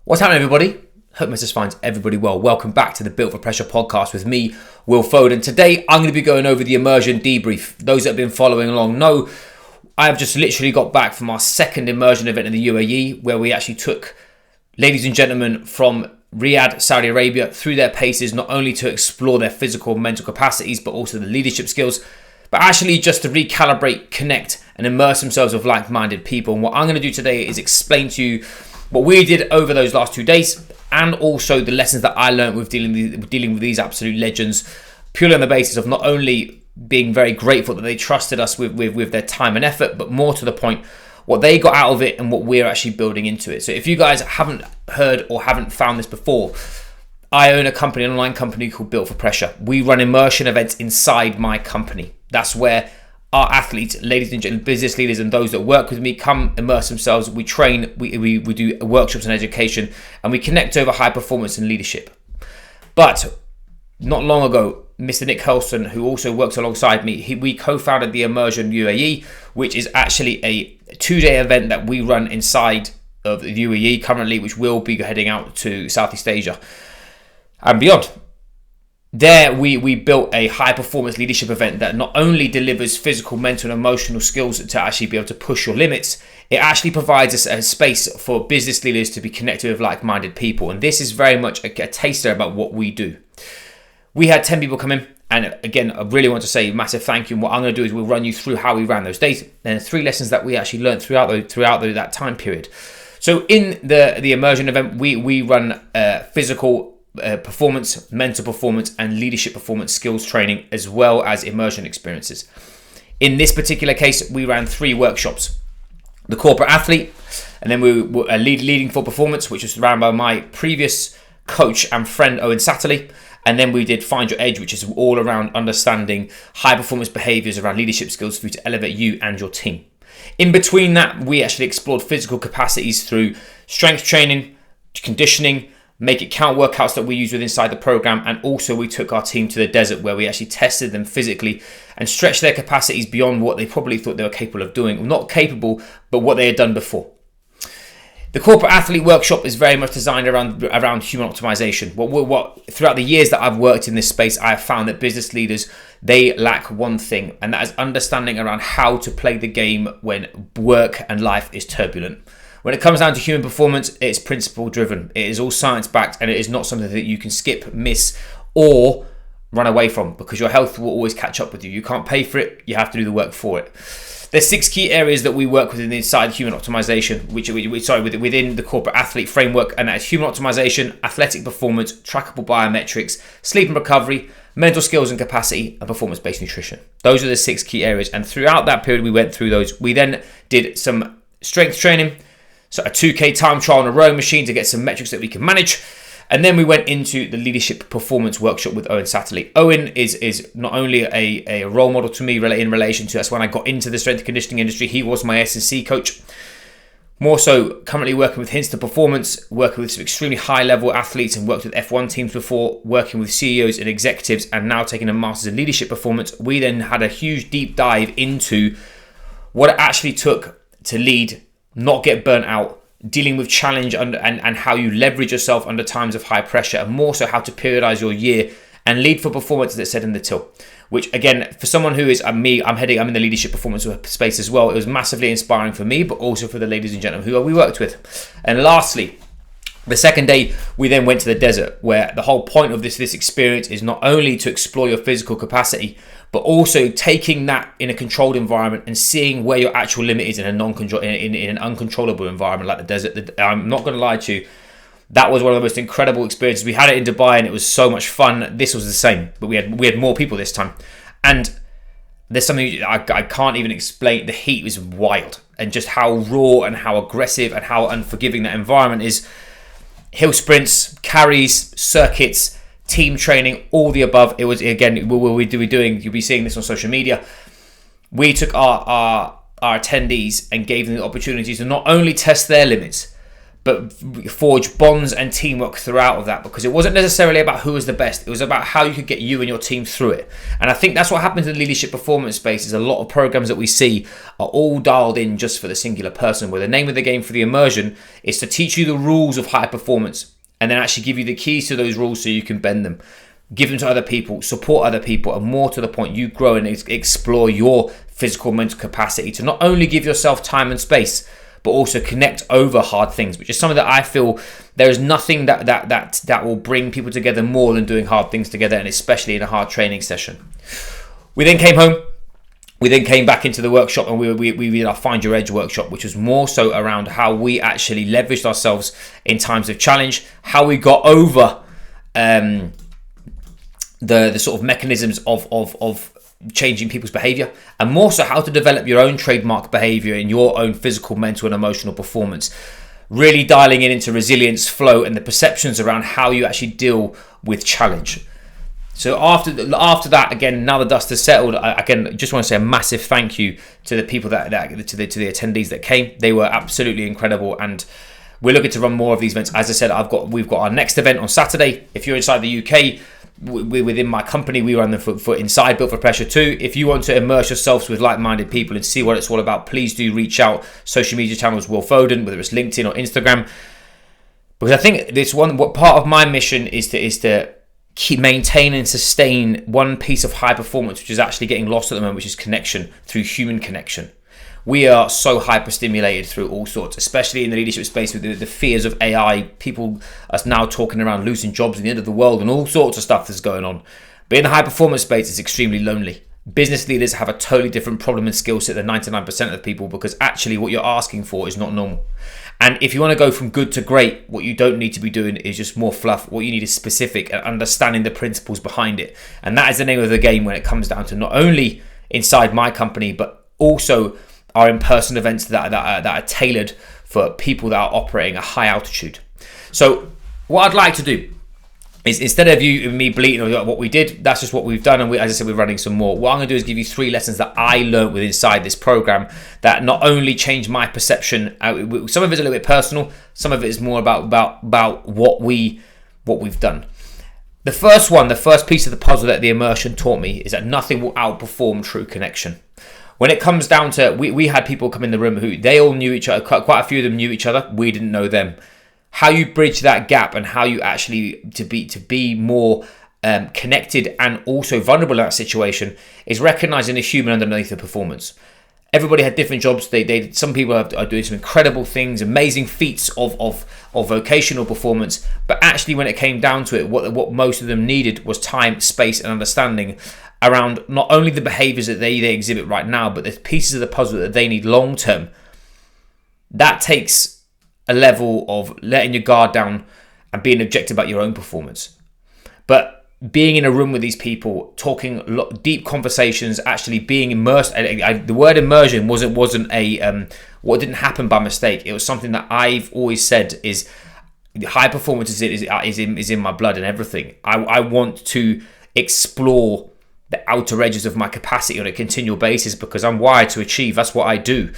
What's happening, everybody? Hope Mrs. finds everybody well. Welcome back to the Built for Pressure podcast with me, Will Foden. Today, I'm going to be going over the immersion debrief. Those that have been following along know I have just literally got back from our second immersion event in the UAE, where we actually took ladies and gentlemen from Riyadh, Saudi Arabia, through their paces, not only to explore their physical and mental capacities, but also the leadership skills, but actually just to recalibrate, connect, and immerse themselves with like-minded people. And what I'm going to do today is explain to you what we did over those last 2 days, and also the lessons that I learned with dealing with these absolute legends, purely on the basis of not only being very grateful that they trusted us with their time and effort, but more to the point, what they got out of it and what we're actually building into it. So if you guys haven't heard or haven't found this before, I own a company, an online company called Built for Pressure. We run immersion events inside my company. That's where our athletes, ladies and gentlemen, business leaders, and those that work with me come immerse themselves. We train, we do workshops and education, and we connect over high performance and leadership. But not long ago, Mr. Nick Hurlston, who also works alongside me, we co-founded the Immersion UAE, which is actually a 2-day event that we run inside of the UAE currently, which will be heading out to Southeast Asia and beyond. There, we built a high-performance leadership event that not only delivers physical, mental, and emotional skills to actually be able to push your limits, it actually provides us a space for business leaders to be connected with like-minded people. And this is very much a taster about what we do. We had 10 people come in, and again, I really want to say a massive thank you. And what I'm going to do is we'll run you through how we ran those days and 3 lessons that we actually learned throughout that time period. So in the immersion event, we run physical performance, mental performance, and leadership performance skills training, as well as immersion experiences. In this particular case, we ran 3 workshops: the corporate athlete, and then we were leading for performance, which was run by my previous coach and friend Owen Satterley. And then we did Find Your Edge, which is all around understanding high performance behaviors around leadership skills for you to elevate you and your team. In between that, we actually explored physical capacities through strength training, conditioning, make it count workouts that we use inside the program, and also we took our team to the desert where we actually tested them physically and stretched their capacities beyond what they probably thought they were capable of doing. Well, not capable, but what they had done before. The corporate athlete workshop is very much designed around human optimization. What throughout the years that I've worked in this space, I have found that business leaders, they lack one thing, and that is understanding around how to play the game when work and life is turbulent. When it comes down to human performance, it's principle driven. It is all science backed, and it is not something that you can skip, miss, or run away from, because your health will always catch up with you. You can't pay for it, you have to do the work for it. There's 6 key areas that we work with inside human optimization, within the corporate athlete framework, and that is human optimization, athletic performance, trackable biometrics, sleep and recovery, mental skills and capacity, and performance-based nutrition. Those are the 6 key areas, and throughout that period we went through those. We then did some strength training, so a 2K time trial on a rowing machine to get some metrics that we can manage. And then we went into the leadership performance workshop with Owen Satterley. Owen is not only a role model to me in relation to, that's when I got into the strength and conditioning industry. He was my S&C coach. More so, currently working with Hinster Performance, working with some extremely high-level athletes, and worked with F1 teams before, working with CEOs and executives, and now taking a master's in leadership performance. We then had a huge deep dive into what it actually took to lead, not get burnt out, dealing with challenge and how you leverage yourself under times of high pressure, and more so how to periodize your year and lead for performance, as it said in the till. Which again, for someone who is me, I'm in the leadership performance space as well. It was massively inspiring for me, but also for the ladies and gentlemen who we worked with. And lastly, the second day, we then went to the desert, where the whole point of this experience is not only to explore your physical capacity, but also taking that in a controlled environment and seeing where your actual limit is in an uncontrollable environment like the desert. I'm not going to lie to you, that was one of the most incredible experiences. We had it in Dubai and it was so much fun. This was the same, but we had more people this time. And there's something I can't even explain. The heat was wild, and just how raw and how aggressive and how unforgiving that environment is. Hill sprints, carries, circuits, team training, all the above. It was, again, what we're doing, you'll be seeing this on social media. We took our attendees and gave them the opportunity to not only test their limits, but forge bonds and teamwork throughout of that, because it wasn't necessarily about who was the best. It was about how you could get you and your team through it. And I think that's what happens in the leadership performance space. Is a lot of programs that we see are all dialed in just for the singular person, where the name of the game for the immersion is to teach you the rules of high performance and then actually give you the keys to those rules so you can bend them, give them to other people, support other people, and more to the point, you grow and explore your physical, mental capacity to not only give yourself time and space, but also connect over hard things, which is something that I feel there is nothing that will bring people together more than doing hard things together, and especially in a hard training session. We then came home. We then came back into the workshop, and we did our Find Your Edge workshop, which was more so around how we actually leveraged ourselves in times of challenge, how we got over the sort of mechanisms of changing people's behavior, and more so how to develop your own trademark behavior in your own physical, mental, and emotional performance. Really dialing into resilience, flow, and the perceptions around how you actually deal with challenge. So after that, again, now the dust has settled, I again just want to say a massive thank you to the people to the attendees that came. They were absolutely incredible, and we're looking to run more of these events. As I said, we've got our next event on Saturday. If you're inside the UK, we're within my company, we run them for inside Built for Pressure too. If you want to immerse yourselves with like-minded people and see what it's all about, please do reach out. Social media channels, Will Foden, whether it's LinkedIn or Instagram, because I think what part of my mission is to keep maintain and sustain one piece of high performance, which is actually getting lost at the moment, which is connection through human connection. We are so hyper-stimulated through all sorts, especially in the leadership space with the fears of AI. People are now talking around losing jobs in the end of the world and all sorts of stuff that's going on. But in the high-performance space, it's extremely lonely. Business leaders have a totally different problem and skill set than 99% of the people, because actually what you're asking for is not normal. And if you want to go from good to great, what you don't need to be doing is just more fluff. What you need is specific and understanding the principles behind it. And that is the name of the game when it comes down to not only inside my company, but also our in-person events that are tailored for people that are operating a high altitude. So what I'd like to do is, instead of you and me bleating on what we did, that's just what we've done, and as I said, we're running some more. What I'm going to do is give you 3 lessons that I learned within inside this program that not only changed my perception. Some of it's a little bit personal, some of it is more about what we've done. The first piece of the puzzle that the immersion taught me is that nothing will outperform true connection. When it comes down to, we had people come in the room who they all knew each other, quite a few of them knew each other, we didn't know them. How you bridge that gap and how you actually to be more connected and also vulnerable in that situation is recognizing the human underneath the performance. Everybody had different jobs. Some people are doing some incredible things, amazing feats of vocational performance. But actually, when it came down to it, what most of them needed was time, space, and understanding around not only the behaviors that they exhibit right now, but the pieces of the puzzle that they need long term. That takes a level of letting your guard down and being objective about your own performance. But being in a room with these people, talking deep conversations, actually being immersed. The word immersion wasn't what didn't happen by mistake. It was something that I've always said is high performance is in my blood and everything. I want to explore the outer edges of my capacity on a continual basis because I'm wired to achieve. That's what I do.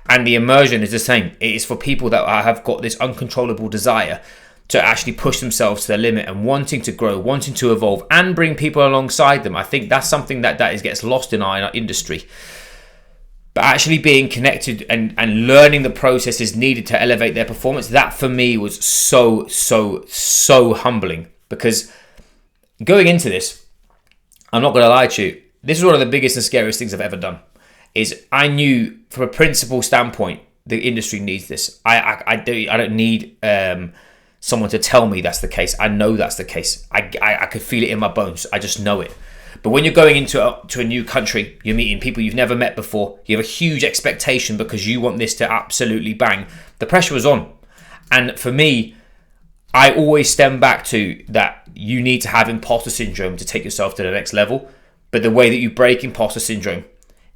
And the immersion is the same. It is for people that have got this uncontrollable desire to actually push themselves to their limit and wanting to grow, wanting to evolve, and bring people alongside them. I think that's something that gets lost in our industry. But actually being connected and learning the processes needed to elevate their performance, that for me was so humbling. Because going into this, I'm not going to lie to you, this is one of the biggest and scariest things I've ever done. Is I knew from a principle standpoint, the industry needs this. I don't need someone to tell me that's the case. I know that's the case. I could feel it in my bones. I just know it. But when you're going into a new country, you're meeting people you've never met before. You have a huge expectation because you want this to absolutely bang. The pressure was on. And for me, I always stem back to that you need to have imposter syndrome to take yourself to the next level. But the way that you break imposter syndrome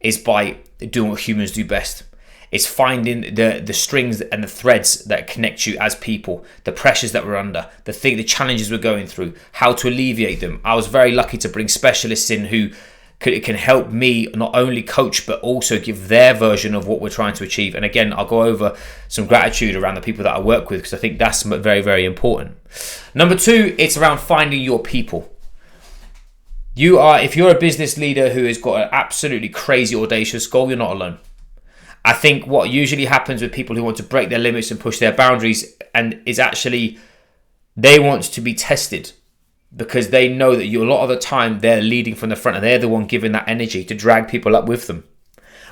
is by doing what humans do best. It's finding the strings and the threads that connect you as people, the pressures that we're under, the challenges we're going through, how to alleviate them. I was very lucky to bring specialists in who it can help me not only coach but also give their version of what we're trying to achieve. And again, I'll go over some gratitude around the people that I work with, because I think that's very, very important. Number 2, it's around finding your people. If you're a business leader who has got an absolutely crazy audacious goal, you're not alone. I think what usually happens with people who want to break their limits and push their boundaries is actually they want to be tested, because they know that a lot of the time they're leading from the front and they're the one giving that energy to drag people up with them.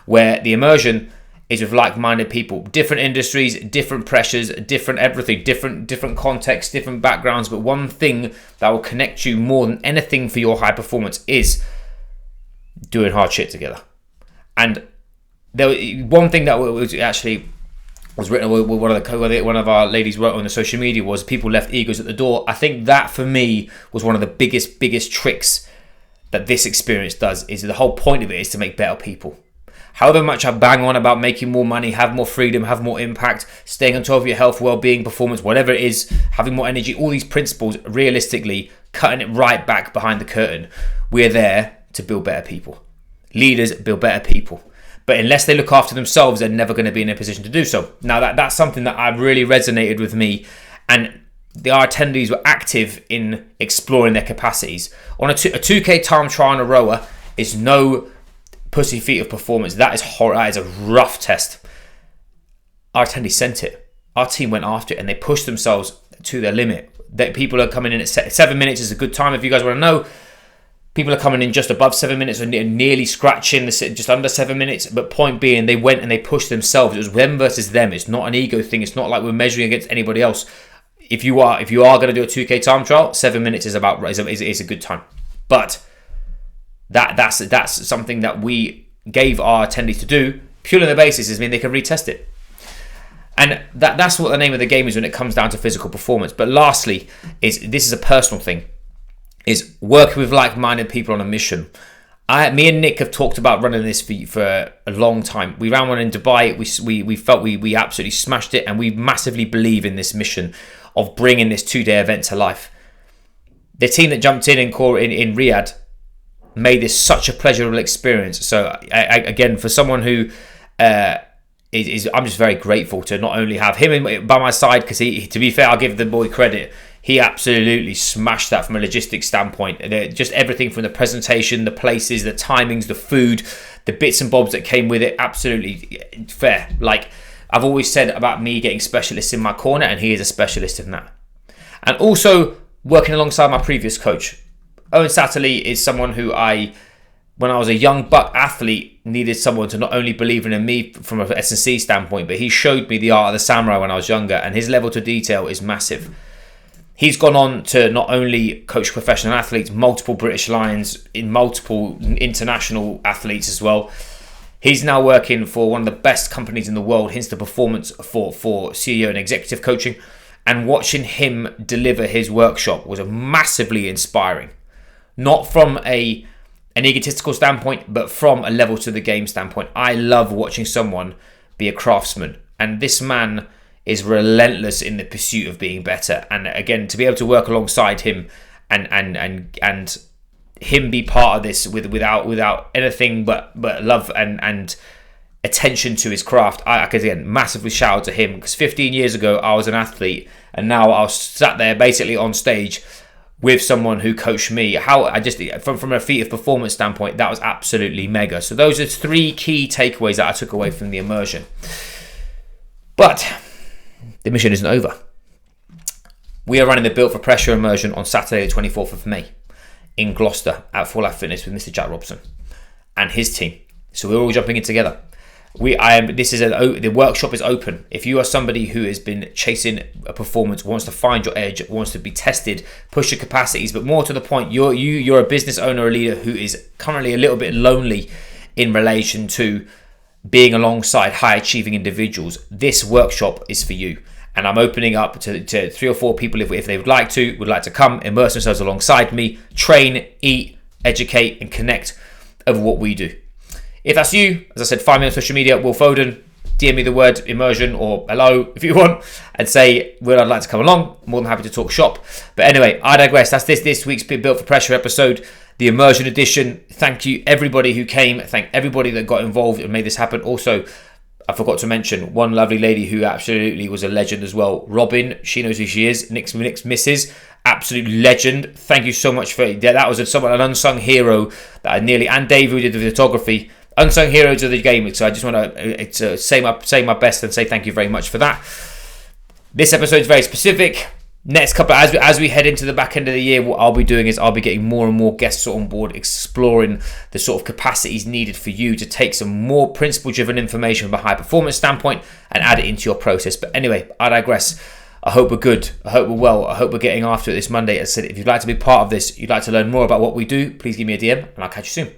Where the immersion is with like-minded people, different industries, different pressures, different everything, different contexts, different backgrounds. But one thing that will connect you more than anything for your high performance is doing hard shit together. And one thing that was written, one of our ladies wrote on the social media, was people left egos at the door. I think that for me was one of the biggest tricks that this experience does. Is the whole point of it is to make better people. However much I bang on about making more money, have more freedom, have more impact, staying on top of your health, well-being, performance, whatever it is, having more energy, all these principles, realistically, cutting it right back behind the curtain, we're there to build better people. Leaders build better people. But unless they look after themselves, they're never going to be in a position to do so. Now, that's something that really resonated with me. And our attendees were active in exploring their capacities. On a 2K time trial on a rower is no pussy feet of performance. That is horror. That is a rough test. Our attendees sent it. Our team went after it and they pushed themselves to their limit. That people are coming in at 7 minutes is a good time. If you guys want to know, people are coming in just above 7 minutes or nearly scratching just under 7 minutes. But point being, they went and they pushed themselves. It was them versus them. It's not an ego thing. It's not like we're measuring against anybody else. If you are going to do a 2K time trial, 7 minutes is a good time. But that's something that we gave our attendees to do purely on the basis is they can retest it. And that's what the name of the game is when it comes down to physical performance. But lastly, this is a personal thing, is working with like-minded people on a mission. Me and Nick have talked about running this for a long time. We ran one in Dubai. We felt we absolutely smashed it, and we massively believe in this mission of bringing this 2-day event to life. The team that jumped in Riyadh made this such a pleasurable experience. So again, for someone who I'm just very grateful to not only have him by my side, because to be fair, I'll give the boy credit. He absolutely smashed that from a logistics standpoint. Just everything from the presentation, the places, the timings, the food, the bits and bobs that came with it. Absolutely fair. Like I've always said about me getting specialists in my corner, and he is a specialist in that. And also working alongside my previous coach. Owen Satterley is someone who when I was a young buck athlete, needed someone to not only believe in me from an S&C standpoint, but he showed me the art of the samurai when I was younger, and his level to detail is massive. He's gone on to not only coach professional athletes, multiple British Lions, in multiple international athletes as well. He's now working for one of the best companies in the world, hence the performance for CEO and executive coaching. And watching him deliver his workshop was massively inspiring. Not from an egotistical standpoint, but from a level to the game standpoint. I love watching someone be a craftsman. And this man is relentless in the pursuit of being better. And again, to be able to work alongside him and him be part of this without anything but love and attention to his craft, I again massively shout out to him, because 15 years ago I was an athlete, and now I was sat there basically on stage with someone who coached me. From a feat of performance standpoint, that was absolutely mega. So those are 3 key takeaways that I took away from the immersion. But the mission isn't over. We are running the Built for Pressure immersion on Saturday the 24th of May in Gloucester at Full Life Fitness with Mr. Jack Robson and his team. So we're all jumping in together. The workshop is open. If you are somebody who has been chasing a performance, wants to find your edge, wants to be tested, push your capacities, but more to the point, you're a business owner, a leader who is currently a little bit lonely in relation to being alongside high achieving individuals, this workshop is for you. And I'm opening up to 3 or 4 people if they would like to come, immerse themselves alongside me, train, eat, educate, and connect over what we do. If that's you, as I said, find me on social media, Will Foden, DM me the word immersion or hello if you want, and say, would I like to come along? More than happy to talk shop. But anyway, I digress. That's this week's Built for Pressure episode. the Immersion edition. Thank you everybody who came. Thank everybody that got involved and made this happen. Also, I forgot to mention one lovely lady who absolutely was a legend as well. Robin, she knows who she is. Nick's missus, absolute legend. Thank you so much for that. Was an unsung hero that I nearly, and Dave who did the photography, unsung heroes of the game. So I just want to say my best and say thank you very much for that. This episode is very specific. Next couple, as we head into the back end of the year, what I'll be doing is I'll be getting more and more guests on board, exploring the sort of capacities needed for you to take some more principle-driven information from a high-performance standpoint and add it into your process. But anyway, I digress. I hope we're good. I hope we're well. I hope we're getting after it this Monday. As I said, if you'd like to be part of this, you'd like to learn more about what we do, please give me a DM and I'll catch you soon.